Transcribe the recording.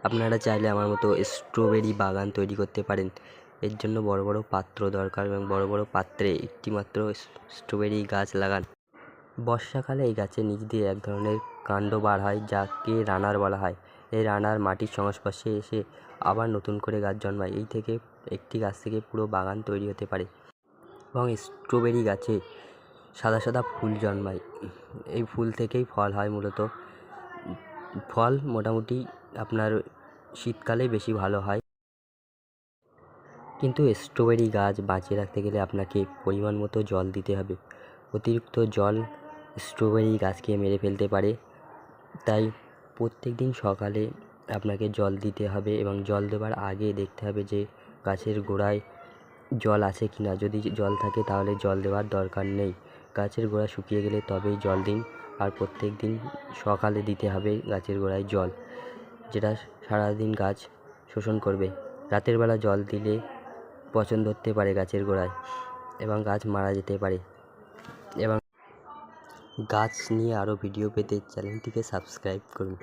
আপনারা চাইলে আমার মতো স্ট্রবেরি বাগান তৈরি করতে পারেন। এর জন্য বড় বড় পাত্র দরকার এবং বড় বড় পাত্রে একটিমাত্র স্ট্রবেরি গাছ লাগান। বর্ষাকালে এই গাছের নিচ দিয়ে এক ধরনের কাণ্ড বার হয়, যাকে রানার বলা হয়। এই রানার মাটির সংস্পর্শে এসে আবার নতুন করে গাছ জন্মায়। এই থেকে একটি গাছ থেকে পুরো বাগান তৈরি হতে পারে। এবং স্ট্রবেরি গাছে সাদা সাদা ফুল জন্মায়। এই ফুল থেকেই ফল হয় মূলত। ফল মোটামুটি আপনার শীতকালেই বেশি ভালো হয়। কিন্তু স্ট্রবেরি গাছ বাঁচিয়ে রাখতে গেলে আপনাকে পরিমাণ মতো জল দিতে হবে। অতিরিক্ত জল স্ট্রবেরি গাছকে মেরে ফেলতে পারে। তাই প্রত্যেক দিন সকালে আপনাকে জল দিতে হবে এবং জল দেওয়ার আগে দেখতে হবে যে গাছের গোড়ায় জল আছে কি না। যদি জল থাকে তাহলে জল দেওয়ার দরকার নেই। গাছের গোড়া শুকিয়ে গেলে তবেই জল দিন। আর প্রত্যেক দিন সকালে দিতে হবে গাছের গোড়ায় জল, যেটা সারাদিন গাছ শোষণ করবে। রাতের বেলা জল দিলে পচন ধরতে পারে গাছের গোড়ায় এবং গাছ মারা যেতে পারে। এবং গাছ নিয়ে আরও ভিডিও পেতে চ্যানেলটিকে সাবস্ক্রাইব করুন।